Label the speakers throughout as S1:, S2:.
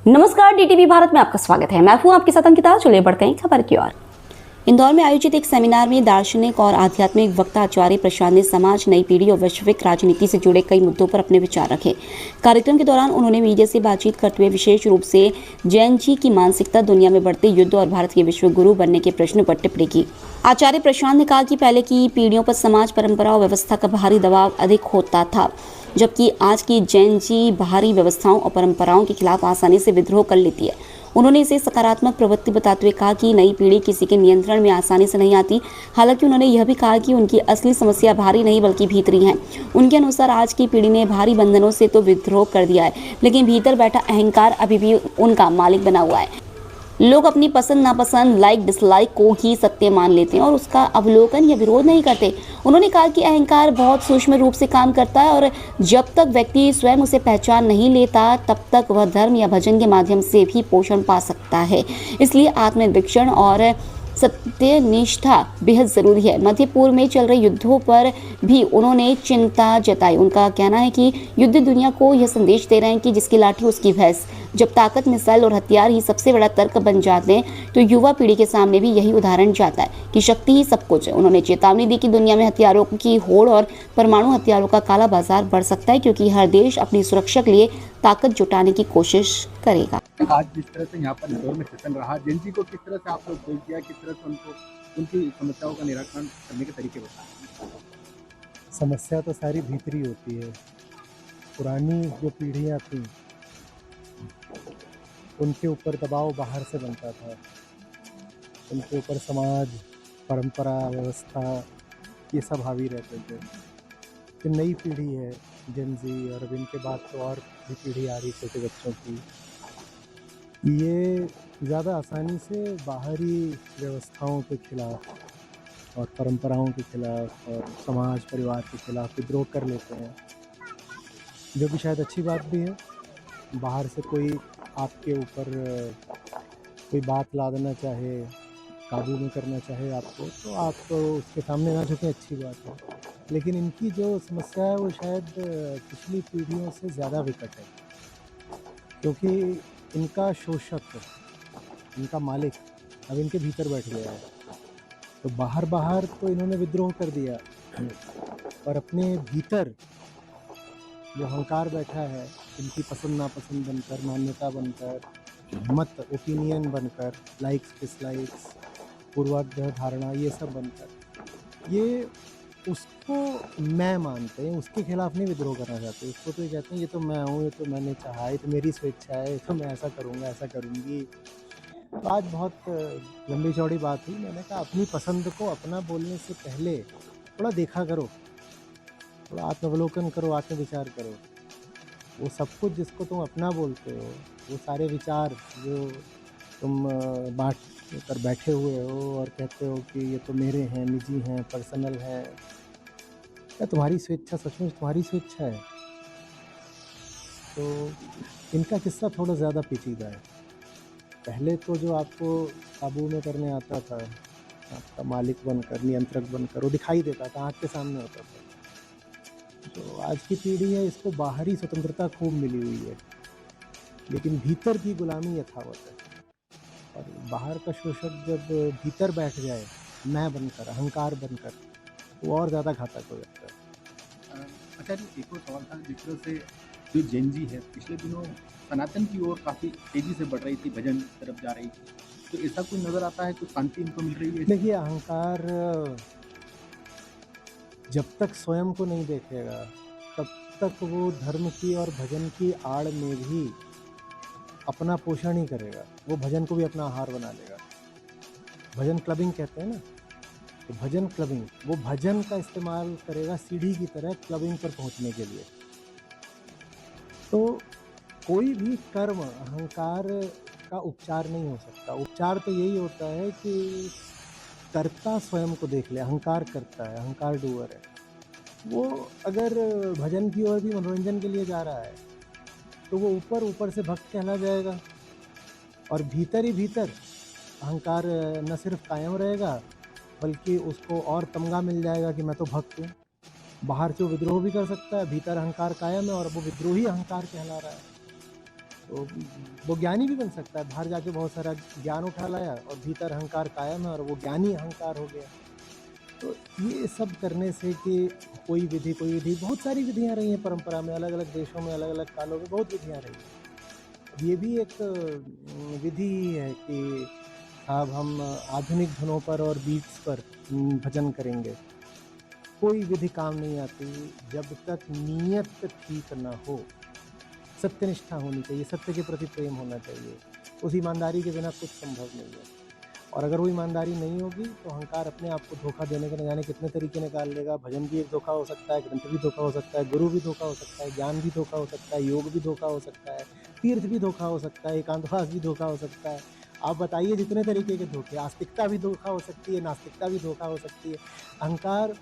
S1: नमस्कार, डीटीवी भारत में आपका स्वागत है। मैं हूं आपके साथ अंकिता। चलिए बढ़ते हैं खबर की ओर। इंदौर में आयोजित एक सेमिनार में दार्शनिक और आध्यात्मिक वक्ता आचार्य प्रशांत ने समाज, नई पीढ़ी और वैश्विक राजनीति से जुड़े कई मुद्दों पर अपने विचार रखे। कार्यक्रम के दौरान उन्होंने मीडिया से बातचीत करते हुए विशेष रूप से जैन जी की मानसिकता, दुनिया में बढ़ते युद्ध और भारत के विश्व गुरु बनने के प्रश्न पर टिप्पणी की। आचार्य प्रशांत ने कहा कि पहले की पीढ़ियों पर समाज, परंपरा और व्यवस्था का भारी दबाव अधिक होता था, जबकि आज की जैन जी बाहरी व्यवस्थाओं और परंपराओं के खिलाफ आसानी से विद्रोह कर लेती है। उन्होंने इसे सकारात्मक प्रवृत्ति बताते हुए कहा कि नई पीढ़ी किसी के नियंत्रण में आसानी से नहीं आती। हालांकि उन्होंने यह भी कहा कि उनकी असली समस्या बाहरी नहीं बल्कि भीतरी है। उनके अनुसार आज की पीढ़ी ने बाहरी बंधनों से तो विद्रोह कर दिया है, लेकिन भीतर बैठा अहंकार अभी भी उनका मालिक बना हुआ है। लोग अपनी पसंद नापसंद, लाइक डिसलाइक को ही सत्य मान लेते हैं और उसका अवलोकन या विरोध नहीं करते। उन्होंने कहा कि अहंकार बहुत सूक्ष्म रूप से काम करता है और जब तक व्यक्ति स्वयं उसे पहचान नहीं लेता, तब तक वह धर्म या भजन के माध्यम से भी पोषण पा सकता है। इसलिए आत्मनिरीक्षण और सत्यनिष्ठा बेहद जरूरी है। मध्य पूर्व में चल रहे युद्धों पर भी उन्होंने चिंता जताई। उनका कहना है कि युद्ध दुनिया को यह संदेश दे रहे हैं कि जिसकी लाठी उसकी भैंस। जब ताकत, मिसाइल और हथियार ही सबसे बड़ा तर्क बन जाते हैं, तो युवा पीढ़ी के सामने भी यही उदाहरण जाता है कि शक्ति ही सब कुछ है। उन्होंने चेतावनी दी कि दुनिया में हथियारों की होड़ और परमाणु हथियारों का काला बाजार बढ़ सकता है, क्योंकि हर देश अपनी सुरक्षा के लिए ताकत जुटाने की कोशिश करेगा।
S2: आज जिस तरह से यहाँ पर इंदौर में सेशन रहा, जैन जी को किस तरह से आप लोग देख किया, किस तरह से उनको उनकी समस्याओं का निराकरण करने के तरीके बताएं।
S3: समस्या तो सारी भीतरी होती है। पुरानी जो पीढ़ियाँ थी, उनके ऊपर दबाव बाहर से बनता था। उनके ऊपर समाज, परंपरा, व्यवस्था ये सब हावी रहते थे। फिर नई पीढ़ी है जेन जी, और अब इनके बाद तो और भी पीढ़ी आ रही छोटे बच्चों की। ये ज़्यादा आसानी से बाहरी व्यवस्थाओं के खिलाफ और परंपराओं के खिलाफ और समाज, परिवार के खिलाफ विद्रोह कर लेते हैं, जो कि शायद अच्छी बात भी है। बाहर से कोई आपके ऊपर कोई बात ला देना चाहे, काबू में करना चाहे आपको, तो आप तो उसके सामने ना झुकें, अच्छी बात है। लेकिन इनकी जो समस्या है वो शायद पिछली पीढ़ियों से ज़्यादा विकट है, क्योंकि इनका शोषक, इनका मालिक अब इनके भीतर बैठ गया है। तो बाहर तो इन्होंने विद्रोह कर दिया, और अपने भीतर जो अहंकार बैठा है, इनकी पसंद नापसंद बनकर, मान्यता बनकर, मत, ओपिनियन बनकर, लाइक्स डिसलाइक्स, पूर्वाग्रह धारणा, ये सब बनकर ये उसको मैं मानते हैं, उसके खिलाफ नहीं विद्रोह करना चाहते। उसको तो ये कहते हैं ये तो मैं हूँ, ये तो मैंने चाहा, ये तो मेरी स्वेच्छा है, ये तो मैं ऐसा करूँगा, ऐसा करूँगी। तो आज बहुत लंबी चौड़ी बात हुई। मैंने कहा अपनी पसंद को अपना बोलने से पहले थोड़ा देखा करो, थोड़ा आत्मावलोकन करो, आत्मविचार करो। वो सब कुछ जिसको तुम अपना बोलते हो, वो सारे विचार जो तुम बांट कर बैठे हुए हो और कहते हो कि ये तो मेरे हैं, निजी हैं, पर्सनल हैं, क्या तुम्हारी स्वेच्छा सचमुच तुम्हारी स्वेच्छा है? तो इनका किस्सा थोड़ा ज़्यादा पेचीदा है। पहले तो जो आपको काबू में करने आता था, आपका मालिक बनकर, नियंत्रक बनकर, वो दिखाई देता था, आँख के सामने होता था। तो आज की पीढ़ी है, इसको बाहरी स्वतंत्रता खूब मिली हुई है, लेकिन भीतर की गुलामी यथावत है। और बाहर का शोषक जब भीतर बैठ जाए, मैं बनकर, अहंकार बनकर, तो और ज़्यादा घातक हो जाता है।
S2: अच्छा जी, एक और सवाल था। जिस तरह से जो जैन जी है, पिछले दिनों सनातन की ओर काफ़ी तेज़ी से बढ़ रही थी, भजन की तरफ जा रही थी, तो ऐसा कोई नज़र आता है, कुछ शांति इनको मिल रही है?
S3: देखिए, अहंकार जब तक स्वयं को नहीं देखेगा, तब तक वो धर्म की और भजन की आड़ में भी अपना पोषण ही करेगा। वो भजन को भी अपना आहार बना लेगा। भजन क्लबिंग कहते हैं ना, तो भजन क्लबिंग, वो भजन का इस्तेमाल करेगा सीढ़ी की तरह क्लबिंग पर पहुंचने के लिए। तो कोई भी कर्म अहंकार का उपचार नहीं हो सकता। उपचार तो यही होता है कि कर्ता स्वयं को देख ले। अहंकार करता है, अहंकार डूअर है। वो अगर भजन की ओर भी मनोरंजन के लिए जा रहा है, तो वो ऊपर से भक्त कहला जाएगा, और भीतर ही भीतर अहंकार न सिर्फ कायम रहेगा, बल्कि उसको और तमगा मिल जाएगा कि मैं तो भक्त हूँ। बाहर से वो विद्रोह भी कर सकता है, भीतर अहंकार कायम है और वो विद्रोही अहंकार कहला रहा है। तो वो ज्ञानी भी बन सकता है, बाहर जाके बहुत सारा ज्ञान उठा लाया और भीतर अहंकार कायम है और वो ज्ञानी अहंकार हो गया। तो ये सब करने से कि कोई विधि बहुत सारी विधियाँ रही हैं परंपरा में, अलग-अलग देशों में, अलग-अलग कालों में बहुत विधियाँ रही हैं। अब ये भी एक विधि ही है कि अब हम आधुनिक धुनों पर और बीट्स पर भजन करेंगे। कोई विधि काम नहीं आती जब तक नीयत ठीक ना हो। सत्यनिष्ठा होनी चाहिए, सत्य के प्रति प्रेम होना चाहिए। उस ईमानदारी के बिना कुछ संभव नहीं है। और अगर वो ईमानदारी नहीं होगी तो अहंकार अपने आप को धोखा देने के न जाने कितने तरीके निकाल लेगा। भजन भी एक धोखा हो सकता है, ग्रंथ भी धोखा हो सकता है, गुरु भी धोखा हो सकता है, ज्ञान भी धोखा हो सकता है, योग भी धोखा हो सकता है, तीर्थ भी धोखा हो सकता है, एकांतवास भी धोखा हो सकता है। आप बताइए जितने तरीके के धोखे, आस्तिकता भी धोखा हो सकती है, नास्तिकता भी धोखा हो सकती है। अहंकार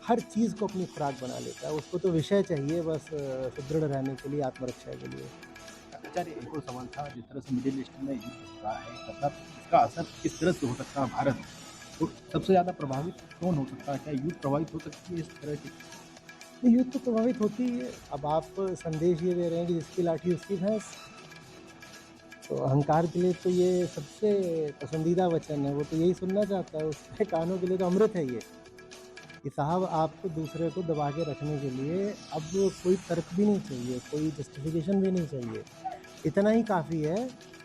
S3: हर चीज़ को अपनी खुराक बना लेता है। उसको तो विषय चाहिए बस सुदृढ़ रहने के लिए, आत्मरक्षा के लिए।
S2: आचार्य, एक और सवाल था, जिस तरह से मिडिल ईस्ट में युद्ध हो रहा है, मतलब इसका असर किस तरह से हो सकता है भारत में? तो सबसे ज़्यादा प्रभावित कौन हो सकता है? क्या युद्ध प्रभावित हो सकती है इस तरह की?
S3: तो युद्ध तो प्रभावित होती ही है। अब आप संदेश ये दे रहे हैं कि जिसकी लाठी उसकी भैंस। तो अहंकार के लिए तो ये सबसे पसंदीदा वचन है, वो तो यही सुनना चाहता है, उसके कानों के लिए तो अमृत है ये। कि साहब आपको दूसरे को दबा के रखने के लिए अब कोई तर्क भी नहीं चाहिए, कोई जस्टिफिकेशन भी नहीं चाहिए। इतना ही काफ़ी है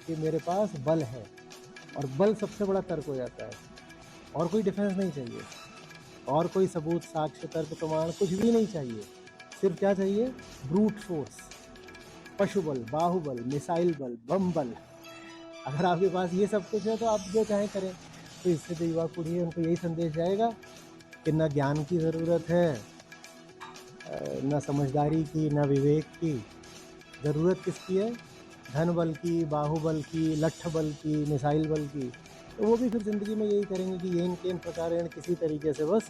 S3: कि मेरे पास बल है और बल सबसे बड़ा तर्क हो जाता है और कोई डिफेंस नहीं चाहिए और कोई सबूत, साक्ष्य, तर्क, प्रमाण कुछ भी नहीं चाहिए। सिर्फ क्या चाहिए? ब्रूट फोर्स, पशु बल, बाहुबल, मिसाइल बल, बम बल। अगर आपके पास ये सब कुछ है तो आप जो चाहें करें। तो इससे जो युवा पीढ़ी है उनको यही संदेश जाएगा कि न ज्ञान की ज़रूरत है, न समझदारी की, न विवेक की। ज़रूरत किसकी है? धन बल की, बाहुबल की, लठ बल की, मिसाइल बल की। तो वो भी फिर ज़िंदगी में यही करेंगे कि येन केन प्रकारेण किसी तरीके से बस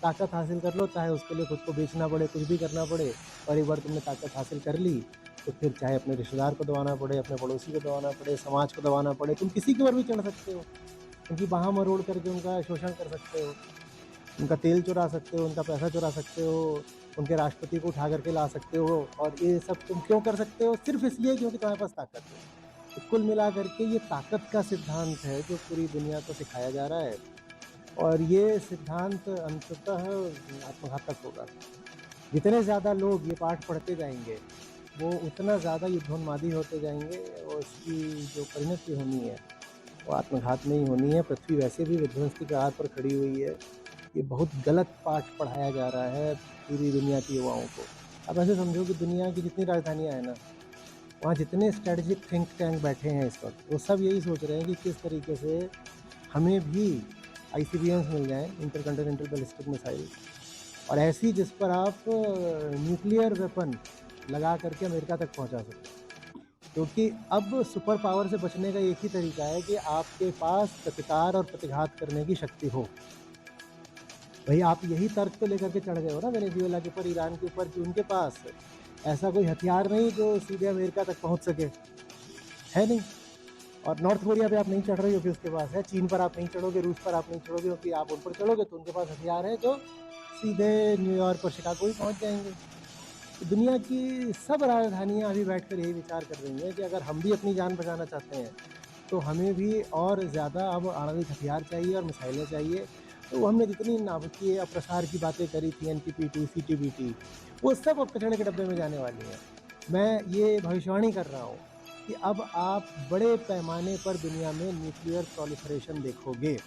S3: ताकत हासिल कर लो, चाहे उसके लिए खुद को बेचना पड़े, कुछ भी करना पड़े। और एक बार तुमने ताकत हासिल कर ली तो फिर चाहे अपने रिश्तेदार को दबाना पड़े, अपने पड़ोसी को दबाना पड़े, समाज को दबाना पड़े, तुम किसी के ऊपर भी चढ़ सकते हो। उनकी बाह मरोड़ करके उनका शोषण कर सकते हो, उनका तेल चुरा सकते हो, उनका पैसा चुरा सकते हो, उनके राष्ट्रपति को उठा करके ला सकते हो। और ये सब तुम क्यों कर सकते हो? सिर्फ इसलिए क्योंकि तुम्हारे पास ताकत है। तो कुल मिला करके ये ताकत का सिद्धांत है जो पूरी दुनिया को सिखाया जा रहा है और ये सिद्धांत अंततः आत्मघातक होगा। जितने ज़्यादा लोग ये पाठ पढ़ते जाएंगे वो उतना ज़्यादा युद्धोन्मादी होते जाएंगे और उसकी जो परिणति होनी है वो आत्मघात में ही होनी है। पृथ्वी वैसे भी विध्वंस की कगार पर खड़ी हुई है। ये बहुत गलत पाठ पढ़ाया जा रहा है पूरी दुनिया के युवाओं को। अब ऐसे समझो कि दुनिया की जितनी राजधानियाँ हैं ना, वहाँ जितने स्ट्रेटजिक थिंक टैंक बैठे हैं इस वक्त, वो सब यही सोच रहे हैं कि किस तरीके से हमें भी ICBMs मिल जाएँ, इंटरकंटिनेंटल बैलिस्टिक मिसाइल, और ऐसी जिस पर आप न्यूक्लियर वेपन लगा करके अमेरिका तक पहुँचा सकें। क्योंकि अब सुपर पावर से बचने का एक ही तरीका है कि आपके पास प्रतिकार और प्रतिघात करने की शक्ति हो। भाई आप यही तर्क तो लेकर के चढ़ गए हो ना वेनेजुएला के ऊपर, ईरान के ऊपर, कि उनके पास ऐसा कोई हथियार नहीं जो सीधे अमेरिका तक पहुंच सके, है नहीं। और नॉर्थ कोरिया पे आप नहीं चढ़ रहे हो कि उसके पास है, चीन पर आप नहीं चढ़ोगे, रूस पर आप नहीं चढ़ोगे, क्योंकि आप उन पर चढ़ोगे तो उनके पास हथियार है जो सीधे न्यूयॉर्क और शिकागो ही पहुँच जाएंगे। तो दुनिया की सब राजधानियाँ अभी बैठ कर यही विचार कर रही हैं कि अगर हम भी अपनी जान बचाना चाहते हैं तो हमें भी और ज़्यादा अब आणविक हथियार चाहिए और मिसाइलें चाहिए। तो हमने जितनी नाभिकीय प्रसार की बातें करी थी, NPT, CTBT, वो सब अब कचड़े के डब्बे में जाने वाली हैं। मैं ये भविष्यवाणी कर रहा हूँ कि अब आप बड़े पैमाने पर दुनिया में न्यूक्लियर प्रोलिफरेशन देखोगे।